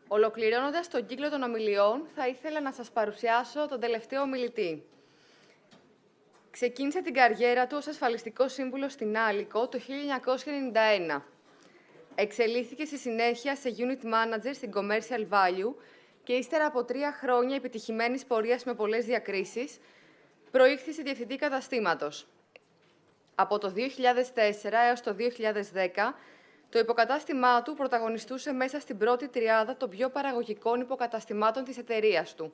Ολοκληρώνοντας τον κύκλο των ομιλιών, θα ήθελα να σας παρουσιάσω τον τελευταίο ομιλητή. Ξεκίνησε την καριέρα του ως ασφαλιστικός σύμβουλος στην Άλικο το 1991. Εξελίχθηκε στη συνέχεια σε Unit Manager στην Commercial Value και ύστερα από 3 χρόνια επιτυχημένης πορείας με πολλές διακρίσεις, προήχθη στη διευθυντή καταστήματος. Από το 2004 έως το 2010, το υποκατάστημά του πρωταγωνιστούσε μέσα στην πρώτη τριάδα των πιο παραγωγικών υποκαταστημάτων της εταιρείας του.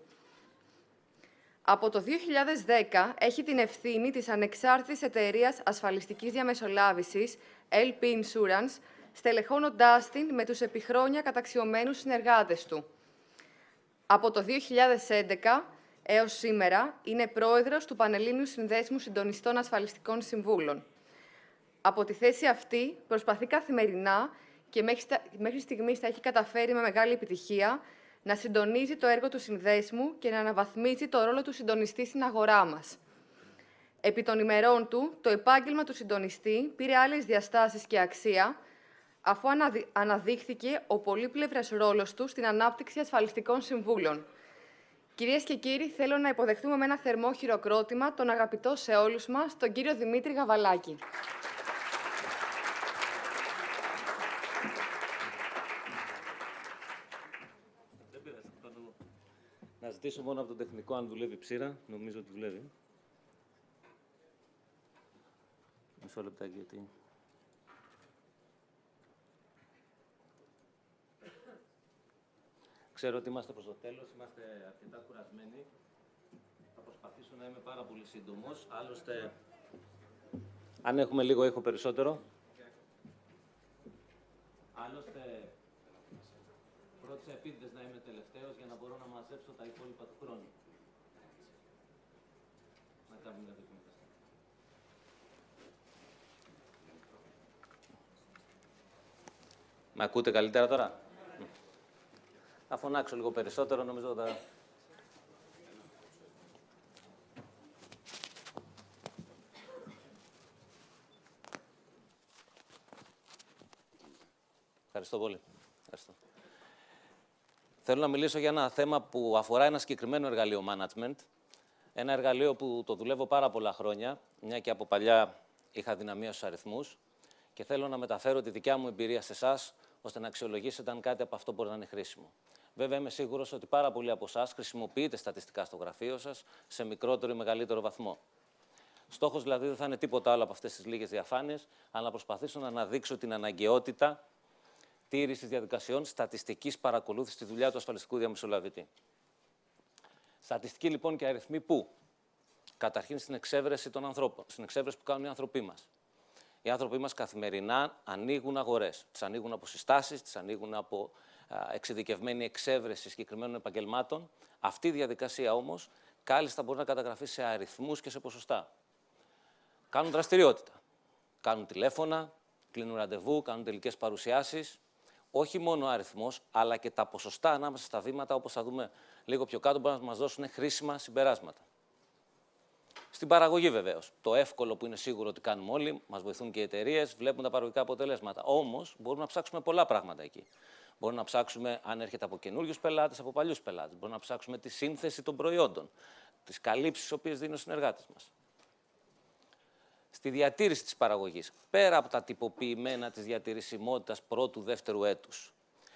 Από το 2010 έχει την ευθύνη της ανεξάρτητης εταιρείας ασφαλιστικής διαμεσολάβησης LP Insurance, στελεχώνοντάς την με τους επί χρόνια καταξιωμένους συνεργάτες του. Από το 2011 έως σήμερα είναι πρόεδρος του Πανελλήνιου Συνδέσμου Συντονιστών Ασφαλιστικών Συμβούλων. Από τη θέση αυτή προσπαθεί καθημερινά και μέχρι στιγμής τα έχει καταφέρει με μεγάλη επιτυχία να συντονίζει το έργο του συνδέσμου και να αναβαθμίζει το ρόλο του συντονιστή στην αγορά μας. Επί των ημερών του, το επάγγελμα του συντονιστή πήρε άλλες διαστάσεις και αξία, αφού αναδείχθηκε ο πολύπλευρος ρόλος του στην ανάπτυξη ασφαλιστικών συμβούλων. Κυρίες και κύριοι, θέλω να υποδεχτούμε με ένα θερμό χειροκρότημα τον αγαπητό σε όλους μας, τον κύριο Δημήτρη Γαβαλάκη. Να ζητήσω μόνο από τον τεχνικό αν δουλεύει ψήρα. Νομίζω ότι δουλεύει. Μισό λεπτάκι γιατί... Ξέρω ότι είμαστε προς το τέλος, είμαστε αρκετά κουρασμένοι. Θα προσπαθήσω να είμαι πάρα πολύ σύντομος. Άλλωστε, αν έχουμε λίγο ήχο περισσότερο. Άλλωστε, πρώτης επίτηδες να είμαι τελευταίος για να μπορώ να μαζέψω τα υπόλοιπα του χρόνου. Να κάνουμε μια δοκιμασία. Με ακούτε καλύτερα τώρα? Θα φωνάξω λίγο περισσότερο, νομίζω ότι... Ευχαριστώ πολύ. Ευχαριστώ. Θέλω να μιλήσω για ένα θέμα που αφορά ένα συγκεκριμένο εργαλείο management. Ένα εργαλείο που το δουλεύω πάρα πολλά χρόνια, μια και από παλιά είχα αδυναμία στους αριθμούς και θέλω να μεταφέρω τη δικιά μου εμπειρία σε εσάς, ώστε να αξιολογήσετε αν κάτι από αυτό μπορεί να είναι χρήσιμο. Βέβαια, είμαι σίγουρος ότι πάρα πολλοί από εσάς χρησιμοποιείτε στατιστικά στο γραφείο σας σε μικρότερο ή μεγαλύτερο βαθμό. Στόχος δηλαδή δεν θα είναι τίποτα άλλο από αυτές τις λίγες διαφάνειες, αλλά να προσπαθήσω να αναδείξω την αναγκαιότητα τήρησης διαδικασιών στατιστικής παρακολούθησης στη δουλειά του ασφαλιστικού διαμεσολαβητή. Στατιστική λοιπόν και αριθμοί πού? Καταρχήν στην εξέβρεση των ανθρώπων, στην εξέβρεση που κάνουν οι άνθρωποι μας. Οι άνθρωποι μας καθημερινά ανοίγουν αγορές. Τις ανοίγουν από συστάσεις, τις ανοίγουν από εξειδικευμένη εξέβρεση συγκεκριμένων επαγγελμάτων. Αυτή η διαδικασία όμως κάλλιστα μπορεί να καταγραφεί σε αριθμούς και σε ποσοστά. Κάνουν δραστηριότητα. Κάνουν τηλέφωνα, κλείνουν ραντεβού, κάνουν τελικές παρουσιάσεις. Όχι μόνο ο αριθμός, αλλά και τα ποσοστά ανάμεσα στα βήματα, όπως θα δούμε λίγο πιο κάτω, μπορούν να μας δώσουν χρήσιμα συμπεράσματα. Στην παραγωγή, βεβαίως. Το εύκολο που είναι σίγουρο ότι κάνουμε όλοι, μας βοηθούν και οι εταιρείες, βλέπουν τα παραγωγικά αποτελέσματα. Όμως, μπορούμε να ψάξουμε πολλά πράγματα εκεί. Μπορούμε να ψάξουμε αν έρχεται από καινούριους πελάτες, από παλιούς πελάτες. Μπορούμε να ψάξουμε τη σύνθεση των προϊόντων, τις καλύψεις τις οποίες δίνουν οι συνεργάτες μας. Στη διατήρηση της παραγωγής, πέρα από τα τυποποιημένα της διατηρησιμότητας πρώτου-δεύτερου έτους,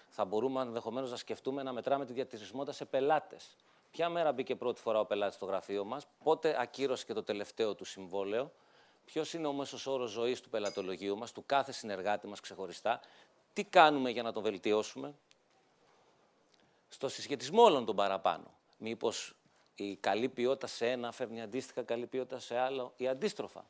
θα μπορούμε ενδεχομένως να σκεφτούμε να μετράμε τη διατηρησιμότητα σε πελάτες. Ποια μέρα μπήκε πρώτη φορά ο πελάτης στο γραφείο μας, πότε ακύρωσε και το τελευταίο του συμβόλαιο, ποιος είναι ο μέσος όρος ζωής του πελατολογίου μας, του κάθε συνεργάτη μας ξεχωριστά, τι κάνουμε για να το βελτιώσουμε. Στο συσχετισμό όλων των παραπάνω, μήπως η καλή ποιότητα σε ένα φέρνει αντίστοιχα καλή ποιότητα σε άλλο ή αντίστροφα.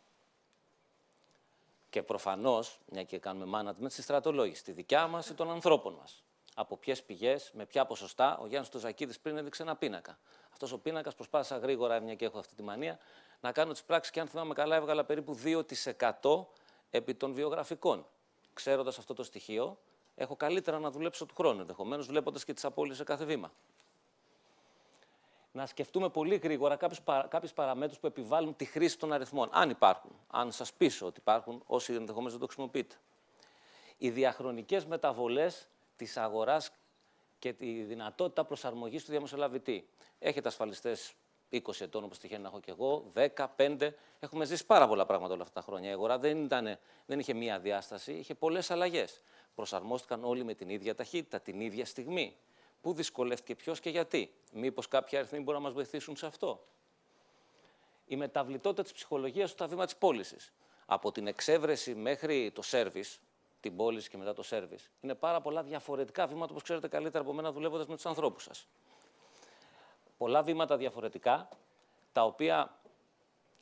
Και προφανώς, μια και κάνουμε management, στη στρατολόγηση, τη δικιά μας ή των ανθρώπων μας. Από ποιες πηγές, με ποια ποσοστά. Ο Γιάννης Τοζακίδης πριν έδειξε ένα πίνακα. Αυτός ο πίνακας προσπάθησα γρήγορα, μια και έχω αυτή τη μανία, να κάνω τις πράξεις και αν θυμάμαι καλά έβγαλα περίπου 2% επί των βιογραφικών. Ξέροντας αυτό το στοιχείο, έχω καλύτερα να δουλέψω του χρόνου, ενδεχομένως βλέποντας και τις απώλειες σε κάθε βήμα. Να σκεφτούμε πολύ γρήγορα κάποιες παραμέτρους που επιβάλλουν τη χρήση των αριθμών. Αν υπάρχουν, αν σας πείσω ότι υπάρχουν, όσοι ενδεχομένως δεν το χρησιμοποιείτε. Οι διαχρονικές μεταβολές της αγοράς και τη δυνατότητα προσαρμογής του διαμεσολαβητή. Έχετε ασφαλιστές 20 ετών, όπως τυχαίνει να έχω και εγώ, 10, 5. Έχουμε ζήσει πάρα πολλά πράγματα όλα αυτά τα χρόνια. Η αγορά δεν είχε μία διάσταση, είχε πολλές αλλαγές. Προσαρμόστηκαν όλοι με την ίδια ταχύτητα, την ίδια στιγμή. Πού δυσκολεύτηκε ποιος και γιατί? Μήπως κάποιοι αριθμοί μπορούν να μας βοηθήσουν σε αυτό? Η μεταβλητότητα της ψυχολογίας στα βήματα της πώλησης. Από την εξέβρεση μέχρι το σέρβις, την πώληση και μετά το σέρβις, είναι πάρα πολλά διαφορετικά βήματα, όπως ξέρετε καλύτερα από μένα, δουλεύοντας με τους ανθρώπους σας. Πολλά βήματα διαφορετικά, τα οποία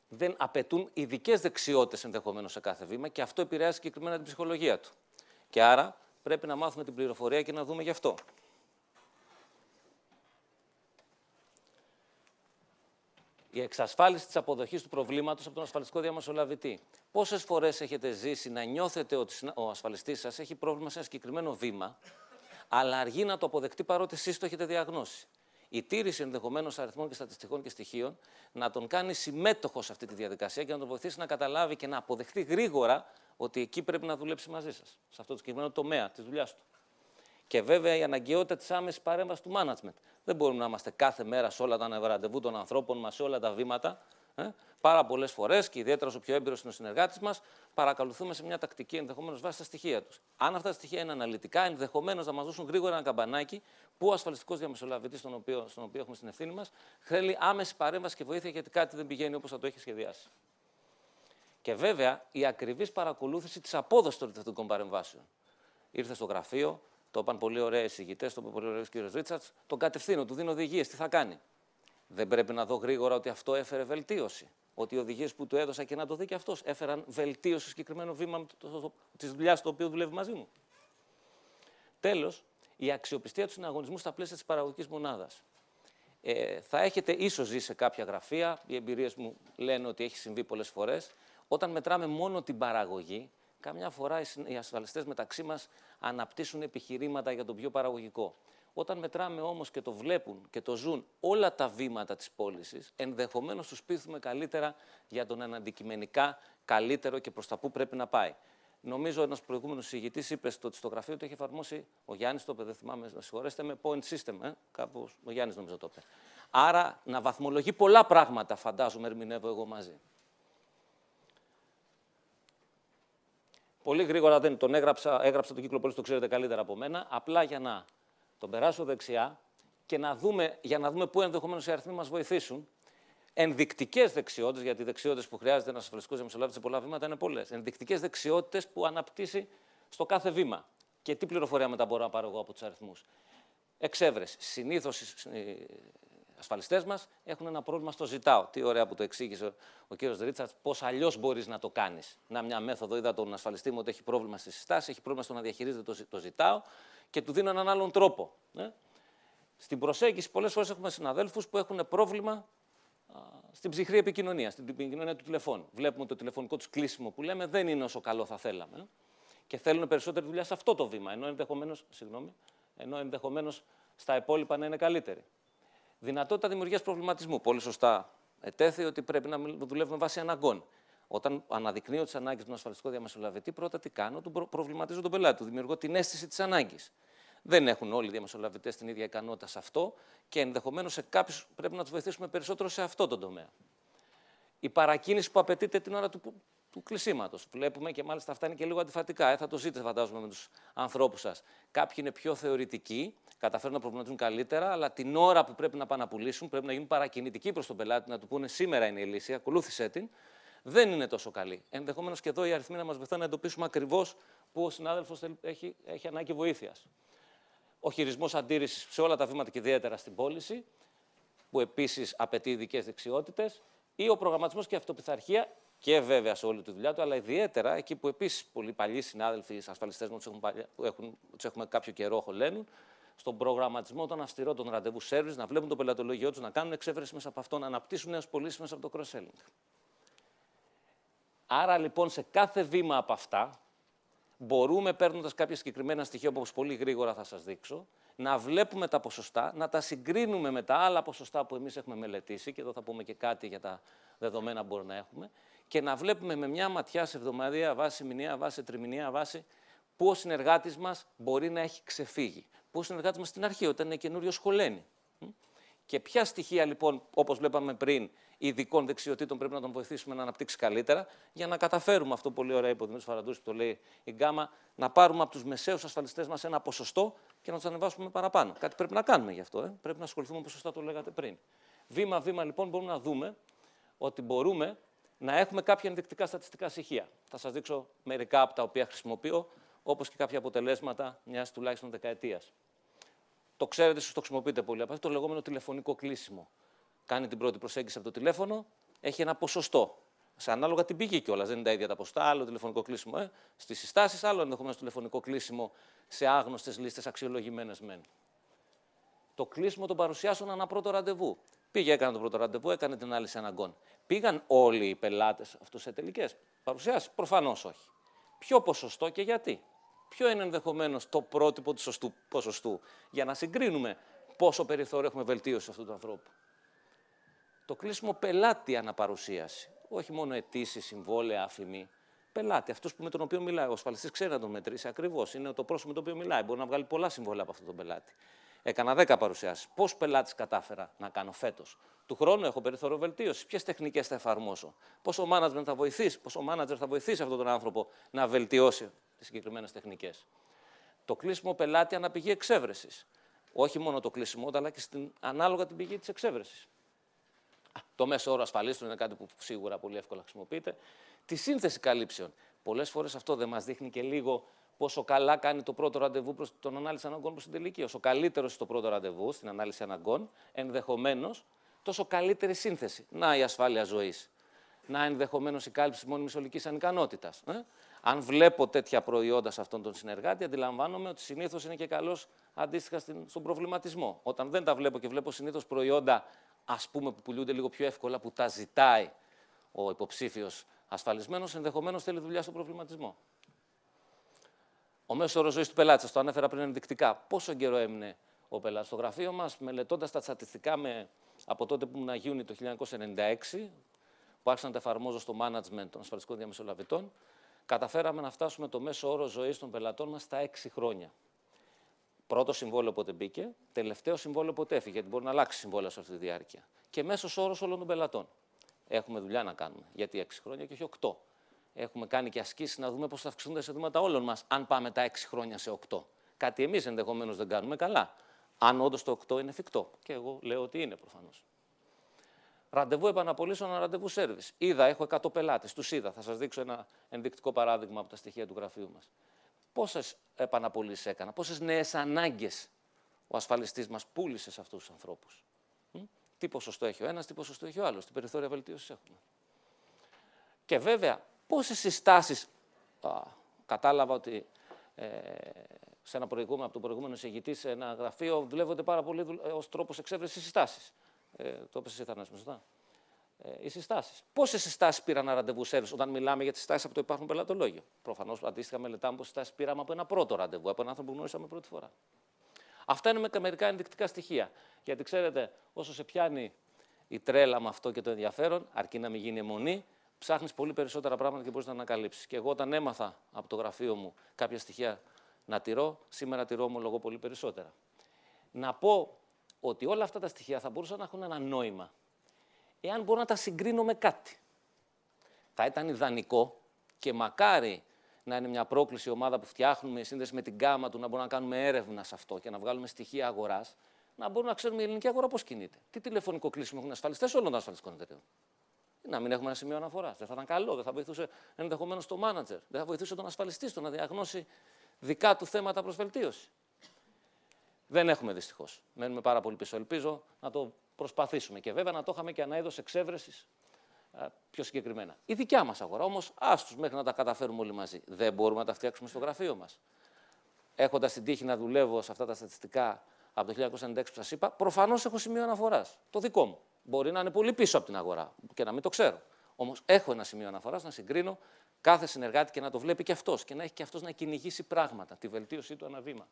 δεν απαιτούν ειδικές δεξιότητες ενδεχομένως σε κάθε βήμα και αυτό επηρεάζει συγκεκριμένα την ψυχολογία του. Και άρα πρέπει να μάθουμε την πληροφορία και να δούμε γι' αυτό. Η εξασφάλιση της αποδοχής του προβλήματος από τον ασφαλιστικό διαμεσολαβητή. Πόσες φορές έχετε ζήσει να νιώθετε ότι ο ασφαλιστής σας έχει πρόβλημα σε ένα συγκεκριμένο βήμα, αλλά αργεί να το αποδεχτεί παρότι εσείς το έχετε διαγνώσει? Η τήρηση ενδεχομένως αριθμών και στατιστικών και στοιχείων να τον κάνει συμμέτοχο σε αυτή τη διαδικασία και να τον βοηθήσει να καταλάβει και να αποδεχτεί γρήγορα ότι εκεί πρέπει να δουλέψει μαζί σας, σε αυτό το συγκεκριμένο τομέα της δουλειάς του. Και βέβαια η αναγκαιότητα της άμεσης παρέμβασης του management. Δεν μπορούμε να είμαστε κάθε μέρα σε όλα τα ραντεβού των ανθρώπων μας, σε όλα τα βήματα. Πάρα πολλές φορές και ιδιαίτερα όσο πιο έμπειρος είναι ο συνεργάτης μας, παρακολουθούμε σε μια τακτική ενδεχομένως βάσει τα στοιχεία τους. Αν αυτά τα στοιχεία είναι αναλυτικά, ενδεχομένως να μας δώσουν γρήγορα ένα καμπανάκι που ο ασφαλιστικός διαμεσολαβητής, στον οποίο έχουμε στην ευθύνη μας, θέλει άμεση παρέμβαση και βοήθεια γιατί κάτι δεν πηγαίνει όπως θα το έχει σχεδιάσει. Και βέβαια η ακριβής παρακολούθηση της απόδοσης των ρυθμιστικών παρεμβάσεων. Ήρθε στο γραφείο, το είπαν πολύ ωραίοι εισηγητές, το είπε πολύ ωραίος κ. Ρίτσαρτς, τον κατευθύνω, του δίνω οδηγίες, τι θα κάνει? Δεν πρέπει να δω γρήγορα ότι αυτό έφερε βελτίωση? Ότι οι οδηγίες που του έδωσα και να το δει και αυτός έφεραν βελτίωση στο συγκεκριμένο βήμα της δουλειάς το οποίο δουλεύει μαζί μου? Τέλος, η αξιοπιστία του συναγωνισμού στα πλαίσια της παραγωγικής μονάδας. Θα έχετε ίσως ζήσει σε κάποια γραφεία, οι εμπειρίες μου λένε ότι έχει συμβεί πολλές φορές, όταν μετράμε μόνο την παραγωγή, καμιά φορά οι ασφαλιστές μεταξύ μας αναπτύσσουν επιχειρήματα για τον πιο παραγωγικό. Όταν μετράμε όμως και το βλέπουν και το ζουν όλα τα βήματα της πώλησης, ενδεχομένως τους πείθουμε καλύτερα για τον αντικειμενικά καλύτερο και προς τα πού πρέπει να πάει. Νομίζω ένας προηγούμενος συγητής είπε ότι στο γραφείο του έχει εφαρμόσει, ο Γιάννης το είπε, δεν θυμάμαι, να συγχωρέσετε, με point system, κάπως ο Γιάννης νομίζω το είπε. Άρα να βαθμολογεί πολλά πράγματα, φαντάζομαι, ερμηνεύω εγώ μαζί. Πολύ γρήγορα δεν τον έγραψα τον κύκλο πώλησης, το ξέρετε καλύτερα από μένα, απλά για να τον περάσω δεξιά και για να δούμε πού ενδεχομένως οι αριθμοί μας βοηθήσουν. Ενδεικτικές δεξιότητες, γιατί οι δεξιότητες που χρειάζεται ένας ασφαλιστικός διαμεσολαβητής σε πολλά βήματα είναι πολλές. Ενδεικτικές δεξιότητες που αναπτύσσει στο κάθε βήμα. Και τι πληροφορία μετά μπορώ να πάρω εγώ από τους αριθμούς? Εξέβρεση. Συνήθως οι ασφαλιστές μας έχουν ένα πρόβλημα στο ζητάω. Τι ωραία που το εξήγησε ο κύριος Ρίτσαρτς, πώς αλλιώς μπορείς να το κάνεις. Να μια μέθοδο, είδα τον ασφαλιστή μου ότι έχει πρόβλημα στις συστάσεις, έχει πρόβλημα στο να διαχειρίζεται το ζητάω και του δίνω έναν άλλον τρόπο. Στην προσέγγιση, πολλές φορές έχουμε συναδέλφους που έχουν πρόβλημα στην ψυχρή επικοινωνία, στην επικοινωνία του τηλεφώνου. Βλέπουμε ότι το τηλεφωνικό τους κλείσιμο που λέμε δεν είναι όσο καλό θα θέλαμε. Και θέλουν περισσότερη δουλειά σε αυτό το βήμα, ενώ ενδεχομένως στα υπόλοιπα να είναι καλύτερη. Δυνατότητα δημιουργίας προβληματισμού. Πολύ σωστά ετέθη ότι πρέπει να δουλεύουμε βάσει αναγκών. Όταν αναδεικνύω τις ανάγκες του ασφαλιστικού διαμεσολαβητή, πρώτα τι κάνω? Του προβληματίζω τον πελάτη, του δημιουργώ την αίσθηση της ανάγκης. Δεν έχουν όλοι οι διαμεσολαβητές την ίδια ικανότητα σε αυτό και ενδεχομένως σε κάποιους πρέπει να τους βοηθήσουμε περισσότερο σε αυτό το τομέα. Η παρακίνηση που απαιτείται την ώρα του κλεισίματος. Βλέπουμε και μάλιστα αυτά είναι και λίγο αντιφατικά. Θα το ζείτε, φαντάζομαι, με τους ανθρώπους σας. Κάποιοι είναι πιο θεωρητικοί, καταφέρουν να προβληματίζουν καλύτερα, αλλά την ώρα που πρέπει να πάνε να πουλήσουν, πρέπει να γίνουν παρακινητικοί προς τον πελάτη, να του πούνε σήμερα είναι η λύση, ακολούθησέ την. Δεν είναι τόσο καλή. Ενδεχομένως και εδώ οι αριθμοί να μας βοηθάνε να εντοπίσουμε ακριβώς που ο συνάδελφος έχει ανάγκη βοήθειας. Ο χειρισμός αντίρρησης σε όλα τα βήματα και ιδιαίτερα στην πώληση, που επίσης απαιτεί ειδικές δεξιότητες, ή ο προγραμματισμός και η αυτοπιθαρχία, και βέβαια σε όλη τη δουλειά του, αλλά ιδιαίτερα εκεί που επίσης πολλοί παλιοί συνάδελφοι, ασφαλιστές μου, τους έχουμε κάποιο καιρό χωλένουν, στον προγραμματισμό των αυστηρών των ραντεβού service, να βλέπουν το πελατολογιό τους, να κάνουν εξέβρεση μέσα από αυτό, να αναπτύσσουν νέες πωλήσεις μέσα από το cross-selling. Άρα λοιπόν σε κάθε βήμα από αυτά, μπορούμε, παίρνοντας κάποια συγκεκριμένα στοιχεία, όπως πολύ γρήγορα θα σας δείξω, να βλέπουμε τα ποσοστά, να τα συγκρίνουμε με τα άλλα ποσοστά που εμείς έχουμε μελετήσει, και εδώ θα πούμε και κάτι για τα δεδομένα που μπορούμε να έχουμε, και να βλέπουμε με μια ματιά σε εβδομαδιαία βάση, μηνιαία βάση, τριμηνιαία βάση, πού ο συνεργάτης μας μπορεί να έχει ξεφύγει. Πού ο συνεργάτης μας στην αρχή, όταν είναι καινούριο, σχολαίνει. Και ποια στοιχεία, λοιπόν, όπως βλέπαμε πριν, ειδικών δεξιοτήτων πρέπει να τον βοηθήσουμε να αναπτύξει καλύτερα, για να καταφέρουμε αυτό πολύ ωραία είπε ο Δημήτρης Φαραντούρης, που το λέει η Γκάμα, να πάρουμε από τους μεσαίους ασφαλιστές μας ένα ποσοστό και να τους ανεβάσουμε παραπάνω. Κάτι πρέπει να κάνουμε γι' αυτό. Πρέπει να ασχοληθούμε, όπως σωστά το λέγατε πριν. Βήμα-βήμα, λοιπόν, μπορούμε να δούμε ότι μπορούμε να έχουμε κάποια ενδεικτικά στατιστικά στοιχεία. Θα σας δείξω μερικά από τα οποία χρησιμοποιώ, όπως και κάποια αποτελέσματα μιας τουλάχιστον δεκαετίας. Το ξέρετε, ίσως το χρησιμοποιείτε πολύ. Από αυτό το λεγόμενο τηλεφωνικό κλείσιμο. Κάνει την πρώτη προσέγγιση από το τηλέφωνο, έχει ένα ποσοστό. Σε ανάλογα την πηγή κιόλας. Δεν είναι τα ίδια τα ποσοστά. Άλλο τηλεφωνικό κλείσιμο στις συστάσεις, άλλο ενδεχομένως τηλεφωνικό κλείσιμο σε άγνωστες λίστες αξιολογημένες μεν. Το κλείσιμο των παρουσιάσεων ανά πρώτο ραντεβού. Πήγε, έκανε το πρώτο ραντεβού, έκανε την ανάλυση αναγκών. Πήγαν όλοι οι πελάτες αυτούς σε τελικές παρουσιάσεις? Προφανώς όχι. Ποιο ποσοστό και γιατί? Ποιο είναι ενδεχομένως το πρότυπο του σωστού ποσοστού, για να συγκρίνουμε πόσο περιθώριο έχουμε βελτίωση αυτού του ανθρώπου? Το κλείσιμο πελάτη αναπαρουσίαση. Όχι μόνο αιτήσεις, συμβόλαια, αφημί. Πελάτη, αυτός με τον οποίο μιλάει. Ο ασφαλιστής ξέρει να τον μετρήσει ακριβώς. Είναι το πρόσωπο με το οποίο μιλάει. Μπορεί να βγάλει πολλά συμβόλαια από αυτόν τον πελάτη. Έκανα 10 παρουσιάσεις. Πόσους πελάτες κατάφερα να κάνω φέτος? Του χρόνου έχω περιθώριο βελτίωση. Ποιες τεχνικές θα εφαρμόσω? Πόσο management θα βοηθήσει? Πόσο manager θα βοηθήσει αυτόν τον άνθρωπο να βελτιώσει τις συγκεκριμένες τεχνικές? Το κλείσιμο πελάτη αναπηγή εξέβρεσης. Όχι μόνο το κλείσιμο, αλλά και ανάλογα την πηγή της εξέβρεσης. Το μέσο όρο ασφαλίστων είναι κάτι που σίγουρα πολύ εύκολα χρησιμοποιείται. Τη σύνθεση καλύψεων. Πολλές φορές αυτό δεν μας δείχνει και λίγο πόσο καλά κάνει το πρώτο ραντεβού προς τον ανάλυση αναγκών προς την τελική? Όσο καλύτερο στο πρώτο ραντεβού, στην ανάλυση αναγκών, ενδεχομένως τόσο καλύτερη σύνθεση. Να η ασφάλεια ζωής. Να ενδεχομένως η κάλυψη της μόνιμης ολικής ανικανότητας. Αν βλέπω τέτοια προϊόντα σε αυτόν τον συνεργάτη, αντιλαμβάνομαι ότι συνήθως είναι και καλός αντίστοιχα στον προβληματισμό. Όταν δεν τα βλέπω και βλέπω συνήθως προϊόντα, ας πούμε, που πουλούνται λίγο πιο εύκολα, που τα ζητάει ο υποψήφιος ασφαλισμένος, ενδεχομένως θέλει δουλειά στον προβληματισμό. Ο μέσος όρος ζωής του πελάτη, σας το ανέφερα πριν ενδεικτικά. Πόσο καιρό έμεινε ο πελάτης στο γραφείο μας? Μελετώντας τα στατιστικά από τότε που ήμουν Unit το 1996, που άρχισα να τα εφαρμόζω στο management των ασφαλιστικών διαμεσολαβητών, καταφέραμε να φτάσουμε το μέσο όρο ζωής των πελατών μας στα 6 χρόνια. Πρώτο συμβόλαιο πότε μπήκε, τελευταίο συμβόλαιο πότε έφυγε, γιατί μπορεί να αλλάξει συμβόλαιο σε αυτή τη διάρκεια. Και μέσος όρος όλων των πελατών. Έχουμε δουλειά να κάνουμε. Γιατί 6 χρόνια και όχι 8. Έχουμε κάνει και ασκήσεις να δούμε πώς θα αυξηθούν τα εισοδήματα όλων μας, αν πάμε τα 6 χρόνια σε 8. Κάτι εμείς ενδεχομένως δεν κάνουμε καλά. Αν όντως το 8 είναι εφικτό. Και εγώ λέω ότι είναι προφανώς. Ραντεβού επαναπολύσεων, ραντεβού σέρβις. Έχω 100 πελάτες, τους είδα. Θα σας δείξω ένα ενδεικτικό παράδειγμα από τα στοιχεία του γραφείου μας. Πόσες επαναπολύσεις έκανα, πόσες νέες ανάγκες ο ασφαλιστής μας πούλησε σε αυτούς τους ανθρώπους? Τι ποσοστό έχει ο ένας, τι ποσοστό έχει ο άλλος, τι περιθώρια βελτίωσης έχουμε? Και βέβαια, πόσες συστάσεις. Κατάλαβα ότι από τον προηγούμενο εισηγητή σε ένα γραφείο δουλεύονται πάρα πολύ ως τρόπος εξέβρεσης συστάσεις. Το είπες εσύ, Θανάση, σωστά. Οι συστάσεις. Πόσες συστάσεις πήραν ένα ραντεβού σέρβις όταν μιλάμε για τις συστάσεις από το υπάρχον πελατολόγιο? Προφανώς, αντίστοιχα, μελετάμε πόσες συστάσεις πήραμε από ένα πρώτο ραντεβού, από έναν άνθρωπο που γνωρίσαμε πρώτη φορά. Αυτά είναι με μερικά ενδεικτικά στοιχεία. Γιατί ξέρετε, όσο σε πιάνει η τρέλα με αυτό και το ενδιαφέρον, αρκεί να μην γίνει αιμονή, ψάχνεις πολύ περισσότερα πράγματα και μπορείς να ανακαλύψεις. Και εγώ, όταν έμαθα από το γραφείο μου κάποια στοιχεία να τηρώ, σήμερα τηρώ, ομολογώ, πολύ περισσότερα. Να πω ότι όλα αυτά τα στοιχεία θα μπορούσαν να έχουν ένα νόημα, εάν μπορώ να τα συγκρίνω με κάτι. Θα ήταν ιδανικό και μακάρι να είναι μια πρόκληση η ομάδα που φτιάχνουμε, η σύνδεση με την γκάμα του, να μπορούμε να κάνουμε έρευνα σε αυτό και να βγάλουμε στοιχεία αγοράς, να μπορούμε να ξέρουμε η ελληνική αγορά πώς κινείται. Τι τηλεφωνικό κλείσιμο έχουν ασφαλιστές όλων των ασφαλιστικών εταιρείων? Να μην έχουμε ένα σημείο αναφοράς. Δεν θα ήταν καλό, δεν θα βοηθούσε ενδεχομένως το manager, δεν θα βοηθούσε τον ασφαλιστή στο να διαγνώσει δικά του θέματα προς βελτίωση. Δεν έχουμε δυστυχώς. Μένουμε πάρα πολύ πίσω. Ελπίζω να το προσπαθήσουμε και βέβαια να το είχαμε και ένα είδος εξέβρεσης πιο συγκεκριμένα. Η δικιά μας αγορά όμως, άστους μέχρι να τα καταφέρουμε όλοι μαζί. Δεν μπορούμε να τα φτιάξουμε στο γραφείο μας. Έχοντας την τύχη να δουλεύω σε αυτά τα στατιστικά από το 1996 που σας είπα, προφανώς έχω σημείο αναφοράς. Το δικό μου. Μπορεί να είναι πολύ πίσω από την αγορά και να μην το ξέρω. Όμως έχω ένα σημείο αναφοράς να συγκρίνω κάθε συνεργάτη και να το βλέπει και αυτός και να έχει και αυτός να κυνηγήσει πράγματα, τη βελτίωσή του ανά βήμα.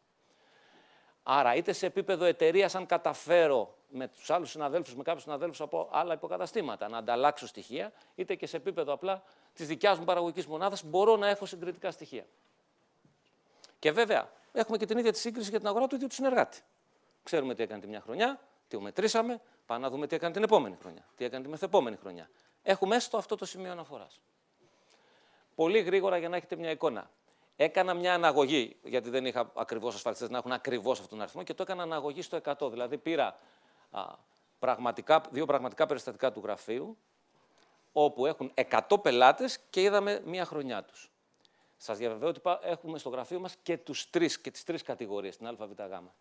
Άρα, είτε σε επίπεδο εταιρείας, αν καταφέρω με τους άλλους συναδέλφους, με κάποιους συναδέλφους από άλλα υποκαταστήματα να ανταλλάξω στοιχεία, είτε και σε επίπεδο απλά της δικιάς μου παραγωγικής μονάδας, μπορώ να έχω συγκριτικά στοιχεία. Και βέβαια, έχουμε και την ίδια τη σύγκριση για την αγορά του ίδιου του συνεργάτη. Ξέρουμε τι έκανε τη μια χρονιά, τι μετρήσαμε, πάμε να δούμε τι έκανε την επόμενη χρονιά, τι έκανε τη μεθεπόμενη χρονιά. Έχουμε έστω αυτό το σημείο αναφοράς. Πολύ γρήγορα για να έχετε μια εικόνα. Έκανα μια αναγωγή, γιατί δεν είχα ακριβώς ασφαλιστές να έχουν ακριβώς αυτόν τον αριθμό και το έκανα αναγωγή στο 100. Δηλαδή πήρα δύο πραγματικά περιστατικά του γραφείου, όπου έχουν 100 πελάτες και είδαμε μία χρονιά τους. Σας διαβεβαιώ ότι έχουμε στο γραφείο μας και τις τρεις κατηγορίες, την ΑΒΓ.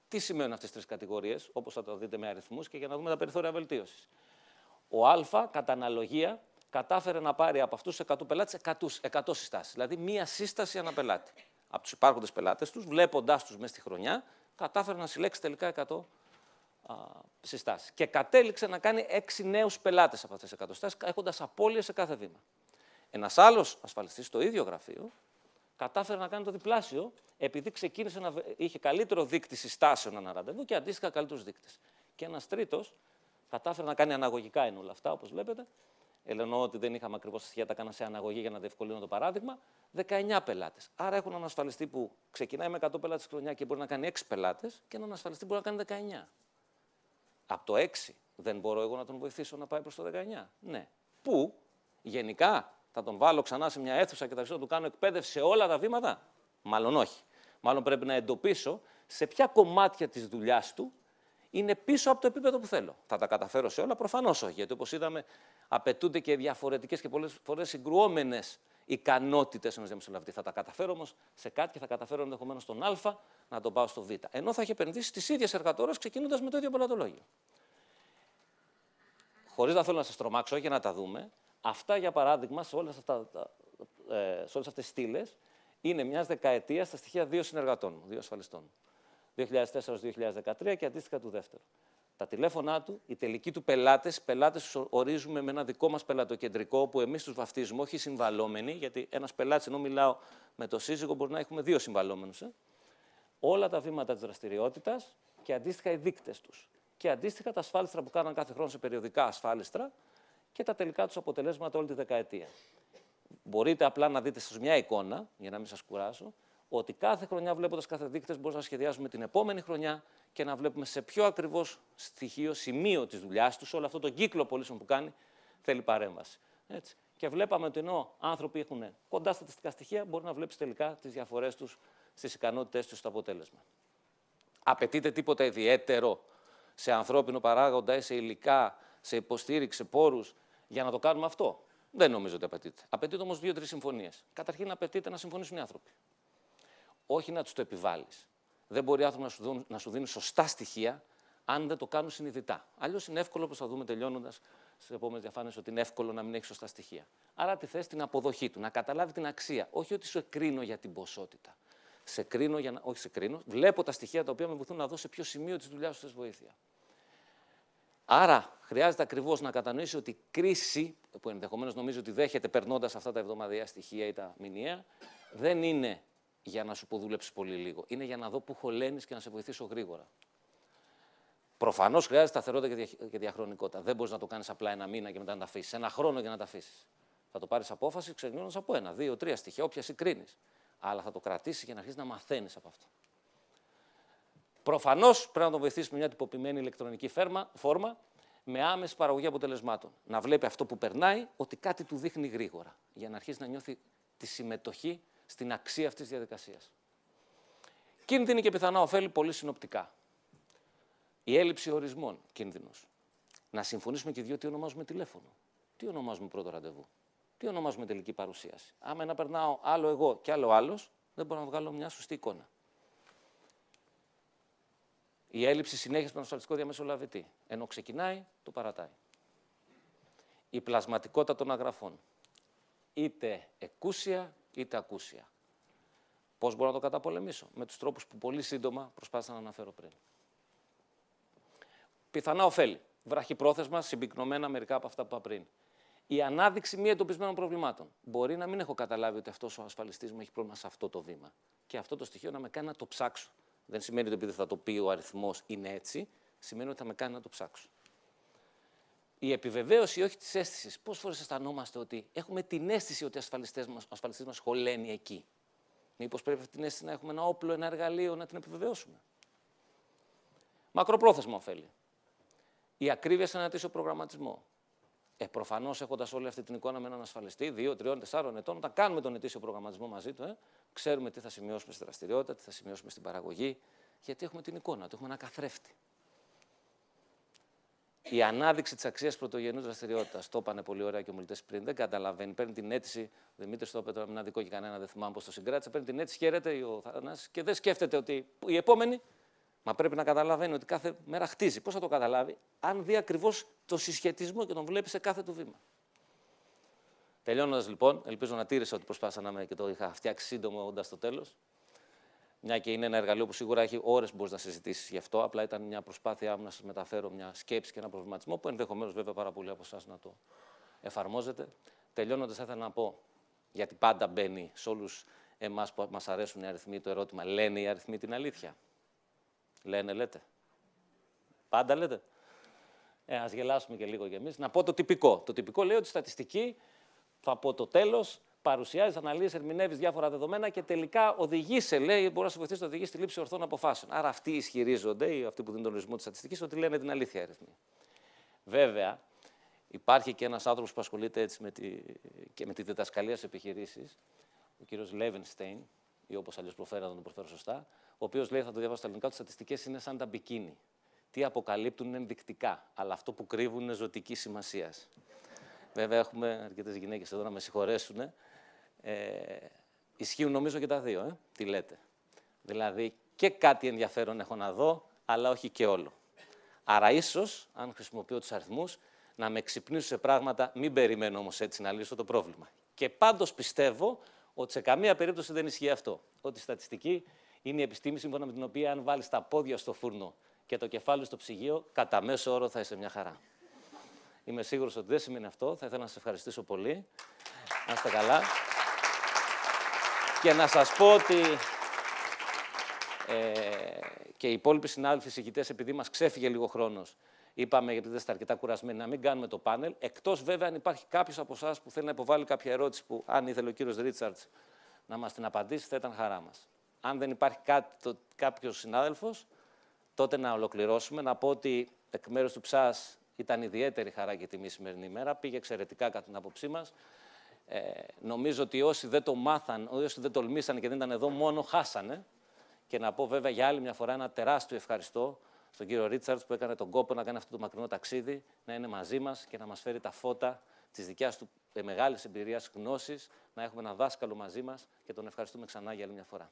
Τι σημαίνουν αυτές τις τρεις κατηγορίες, όπως θα το δείτε με αριθμούς και για να δούμε τα περιθώρια βελτίωσης. Ο Α, κατά αναλογία, κατάφερε να πάρει από αυτούς τους 100 πελάτες 100 συστάσεις. Δηλαδή, μία σύσταση ανά πελάτη. Από τους υπάρχοντες πελάτες τους, βλέποντάς τους μέσα στη χρονιά, κατάφερε να συλλέξει τελικά 100 συστάσεις. Και κατέληξε να κάνει 6 νέους πελάτες από αυτές τις 100 συστάσεις, έχοντας απώλειες σε κάθε βήμα. Ένας άλλος ασφαλιστής στο ίδιο γραφείο κατάφερε να κάνει το διπλάσιο, επειδή ξεκίνησε να είχε καλύτερο δείκτη συστάσεων ανά ραντεβού και αντίστοιχα καλύτερους δείκτες. Και ένας τρίτος κατάφερε να κάνει αναγωγικά, είναι όλα αυτά, όπως βλέπετε. Εννοώ ότι δεν είχαμε ακριβώς τα στοιχεία, τα έκανα σε αναγωγή για να διευκολύνω το παράδειγμα. 19 πελάτες. Άρα έχουν έναν ασφαλιστή που ξεκινάει με 100 πελάτες χρονιά και μπορεί να κάνει 6 πελάτες και έναν ασφαλιστή που μπορεί να κάνει 19. Από το 6 δεν μπορώ εγώ να τον βοηθήσω να πάει προς το 19. Ναι. Πού γενικά θα τον βάλω ξανά σε μια αίθουσα και θα αρχίσω να του κάνω εκπαίδευση σε όλα τα βήματα. Μάλλον όχι. Μάλλον πρέπει να εντοπίσω σε ποια κομμάτια της δουλειάς του είναι πίσω από το επίπεδο που θέλω. Θα τα καταφέρω σε όλα, προφανώς όχι. Γιατί όπως είδαμε, απαιτούνται και διαφορετικές και πολλές φορές συγκρουόμενες ικανότητες ενός διαμεσολαβητή. Θα τα καταφέρω όμως σε κάτι και θα καταφέρω ενδεχομένως στον Α να τον πάω στο Β. Ενώ θα έχει επενδύσει στις ίδιες εργατόρες ξεκινώντας με το ίδιο πελατολόγιο. Χωρίς να θέλω να σας τρομάξω για να τα δούμε, αυτά για παράδειγμα σε όλες αυτές τις στήλες είναι μιας δεκαετίας στα στοιχεία 2 συνεργατών μου, 2 ασφαλιστών. 2004-2013 και αντίστοιχα του δεύτερου. Τα τηλέφωνά του, οι τελικοί του πελάτες τους ορίζουμε με ένα δικό μας πελατοκεντρικό που εμείς τους βαφτίζουμε, όχι συμβαλόμενοι, γιατί ένας πελάτης, ενώ μιλάω με το σύζυγο, μπορεί να έχουμε 2 συμβαλόμενους. Όλα τα βήματα της δραστηριότητας και αντίστοιχα οι δείκτες τους. Και αντίστοιχα τα ασφάλιστρα που κάναν κάθε χρόνο σε περιοδικά ασφάλιστρα και τα τελικά τους αποτελέσματα όλη τη δεκαετία. Μπορείτε απλά να δείτε σας μια εικόνα, για να μην σας κουράσω, ότι κάθε χρονιά βλέποντας κάθε δείκτες μπορούμε να σχεδιάσουμε την επόμενη χρονιά και να βλέπουμε σε ποιο ακριβώς στοιχείο, σημείο της δουλειάς τους, όλο αυτό το κύκλο πωλήσεων που κάνει, θέλει παρέμβαση. Έτσι. Και βλέπαμε ότι ενώ άνθρωποι έχουν κοντά στατιστικά στοιχεία, μπορεί να βλέπει τελικά τις διαφορές τους στις ικανότητές τους στο αποτέλεσμα. Απαιτείται τίποτα ιδιαίτερο σε ανθρώπινο παράγοντα, σε υλικά, σε υποστήριξη, σε πόρους για να το κάνουμε αυτό? Δεν νομίζω ότι απαιτείται. Απαιτείται όμως 2-3 συμφωνίες. Καταρχήν, απαιτείται να συμφωνήσουν οι άνθρωποι. Όχι να τους το επιβάλλεις. Δεν μπορεί οι άνθρωποι να σου δίνουν σωστά στοιχεία αν δεν το κάνουν συνειδητά. Αλλιώς είναι εύκολο, όπως θα δούμε τελειώνοντας στις επόμενες διαφάνειες, ότι είναι εύκολο να μην έχει σωστά στοιχεία. Άρα τι θες? Την αποδοχή του, να καταλάβει την αξία. Όχι ότι σου εκρίνω για την ποσότητα. Σε κρίνω για να. Όχι, σε κρίνω. Βλέπω τα στοιχεία τα οποία με βοηθούν να δω σε ποιο σημείο της δουλειάς σου θες βοήθεια. Άρα χρειάζεται ακριβώς να κατανοήσει ότι η κρίση, που ενδεχομένως νομίζω ότι δέχεται περνώντας αυτά τα εβδομαδιαία στοιχεία ή τα μηνιαία, δεν είναι για να σου πω δούλεψεις πολύ λίγο. Είναι για να δω πού χωλένεις και να σε βοηθήσω γρήγορα. Προφανώς χρειάζεται σταθερότητα και διαχρονικότητα. Δεν μπορείς να το κάνεις απλά ένα μήνα και μετά να τα αφήσεις. Ένα χρόνο για να τα αφήσεις. Θα το πάρεις απόφαση ξεκινώντας από 1, 2, 3 στοιχεία, όποια συγκρίνεις. Αλλά θα το κρατήσεις για να αρχίσεις να μαθαίνεις από αυτό. Προφανώς πρέπει να τον βοηθήσεις με μια τυποποιημένη ηλεκτρονική φόρμα με άμεση παραγωγή αποτελεσμάτων. Να βλέπει αυτό που περνάει, ότι κάτι του δείχνει γρήγορα. Για να αρχίσει να νιώθει τη συμμετοχή στην αξία αυτής της διαδικασίας. Κίνδυνοι και πιθανά ωφέλη πολύ συνοπτικά. Η έλλειψη ορισμών, κίνδυνος. Να συμφωνήσουμε και οι δύο τι ονομάζουμε τηλέφωνο, τι ονομάζουμε πρώτο ραντεβού, τι ονομάζουμε τελική παρουσίαση. Άμα να περνάω άλλο εγώ και άλλο άλλος, δεν μπορώ να βγάλω μια σωστή εικόνα. Η έλλειψη συνέχεια με τον ασφαλιστικό διαμεσολαβητή. Ενώ ξεκινάει, το παρατάει. Η πλασματικότητα των αγραφών. Είτε εκούσια, είτε ακούσια. Πώς μπορώ να το καταπολεμήσω? Με τους τρόπους που πολύ σύντομα προσπάθησα να αναφέρω πριν. Πιθανά ωφέλη. Βραχυπρόθεσμα, συμπυκνωμένα μερικά από αυτά που είπα πριν. Η ανάδειξη μη εντοπισμένων προβλημάτων. Μπορεί να μην έχω καταλάβει ότι αυτός ο ασφαλιστής μου έχει πρόβλημα σε αυτό το βήμα. Και αυτό το στοιχείο να με κάνει να το ψάξω. Δεν σημαίνει ότι επειδή θα το πει ο αριθμός είναι έτσι, σημαίνει ότι θα με κάνει να το ψάξω. Η επιβεβαίωση όχι της αίσθησης. Πόσες φορές αισθανόμαστε ότι έχουμε την αίσθηση ότι ο ασφαλιστής μας χωλαίνει εκεί? Μήπως πρέπει αυτή την αίσθηση να έχουμε ένα όπλο, ένα εργαλείο, να την επιβεβαιώσουμε. Μακροπρόθεσμα ωφέλη. Η ακρίβεια σε ένα ετήσιο προγραμματισμό. Προφανώς, έχοντας όλη αυτή την εικόνα με έναν ασφαλιστή 2, 3, 4 ετών, όταν κάνουμε τον ετήσιο προγραμματισμό μαζί του, ξέρουμε τι θα σημειώσουμε στη δραστηριότητα, τι θα σημειώσουμε στην παραγωγή, γιατί έχουμε την εικόνα, έχουμε ένα καθρέφτη. Η ανάδειξη της αξίας πρωτογενούς δραστηριότητας. Το είπανε πολύ ωραία και οι ομιλητές πριν. Δεν καταλαβαίνει. Παίρνει την αίτηση. Ο Δημήτρης το είπε τώρα, μην αδικό και κανένα, δεν θυμάμαι πώς το συγκράτησε. Παίρνει την αίτηση, χαίρεται ο Θανάσης και δεν σκέφτεται ότι η επόμενη. Μα πρέπει να καταλαβαίνει ότι κάθε μέρα χτίζει. Πώς θα το καταλάβει, αν δει ακριβώς το συσχετισμό και τον βλέπει σε κάθε του βήμα. Τελειώνοντας λοιπόν, ελπίζω να τήρησα ότι προσπάθησα να είμαι και το είχα φτιάξει σύντομο όντα στο τέλος. Μια και είναι ένα εργαλείο που σίγουρα έχει ώρες μπορείς να συζητήσεις γι' αυτό. Απλά ήταν μια προσπάθειά μου να σας μεταφέρω μια σκέψη και ένα προβληματισμό που ενδεχομένως βέβαια πάρα πολλοί από εσάς να το εφαρμόζετε. Τελειώνοντας, θα ήθελα να πω, γιατί πάντα μπαίνει σε όλους εμάς που μας αρέσουν οι αριθμοί το ερώτημα, λένε οι αριθμοί την αλήθεια? Λέτε. Πάντα λέτε. Ας γελάσουμε και λίγο κι εμείς. Να πω το τυπικό. Το τυπικό λέει ότι η στατιστική, θα πω το τέλος, παρουσιάζει, αναλύει, ερμηνεύει διάφορα δεδομένα και τελικά οδηγεί σε, λέει, μπορεί να σε βοηθήσει να οδηγεί στη λήψη ορθών αποφάσεων. Άρα αυτοί ισχυρίζονται, ή αυτοί που δίνουν τον ορισμό τη στατιστική, ότι λένε την αλήθεια οι αριθμοί. Βέβαια, υπάρχει και ένας άνθρωπος που ασχολείται έτσι και με τη διδασκαλία σε επιχειρήσεις, ο κύριος Λέβενστέιν, ή όπως αλλιώς προφέρω, να τον προφέρω σωστά, ο οποίος λέει, θα το διαβάσω στα ελληνικά, ότι οι στατιστικές είναι σαν τα μπικίνι. Τι αποκαλύπτουν είναι ενδεικτικά, αλλά αυτό που κρύβουν είναι ζωτική σημασία. Βέβαια, έχουμε αρκετές γυναίκες εδώ να με συγχωρέσουν. Ισχύουν νομίζω και τα δύο, τι λέτε. Δηλαδή, και κάτι ενδιαφέρον έχω να δω, αλλά όχι και όλο. Άρα, ίσως, αν χρησιμοποιώ τους αριθμούς, να με ξυπνήσω σε πράγματα, μην περιμένω όμως έτσι να λύσω το πρόβλημα. Και πάντως πιστεύω ότι σε καμία περίπτωση δεν ισχύει αυτό. Ότι η στατιστική είναι η επιστήμη σύμφωνα με την οποία, αν βάλεις τα πόδια στο φούρνο και το κεφάλι στο ψυγείο, κατά μέσο όρο θα είσαι μια χαρά. Είμαι σίγουρος ότι δεν σημαίνει αυτό. Θα ήθελα να σας ευχαριστήσω πολύ. Να είστε καλά. Και να σας πω ότι και οι υπόλοιποι συνάδελφοι συγκητές, επειδή μας ξέφυγε λίγο χρόνος, είπαμε, επειδή δεν είστε αρκετά κουρασμένοι, να μην κάνουμε το πάνελ. Εκτός βέβαια αν υπάρχει κάποιος από εσάς που θέλει να υποβάλει κάποια ερώτηση που, αν ήθελε ο κύριος Ρίτσαρτς να μας την απαντήσει, θα ήταν χαρά μας. Αν δεν υπάρχει κάποιος συνάδελφος, τότε να ολοκληρώσουμε. Να πω ότι εκ μέρους του ΨΑΣ ήταν ιδιαίτερη χαρά και τιμή σημερινή ημέρα. Πήγε εξαιρετικά κατά την άποψή μας. Νομίζω ότι όσοι δεν το μάθαν, όσοι δεν τολμήσαν και δεν ήταν εδώ, μόνο χάσανε. Και να πω βέβαια για άλλη μια φορά ένα τεράστιο ευχαριστώ στον κύριο Ρίτσαρτς που έκανε τον κόπο να κάνει αυτό το μακρινό ταξίδι, να είναι μαζί μας και να μας φέρει τα φώτα της δικιάς του μεγάλης εμπειρίας, γνώσης, να έχουμε ένα δάσκαλο μαζί μας και τον ευχαριστούμε ξανά για άλλη μια φορά.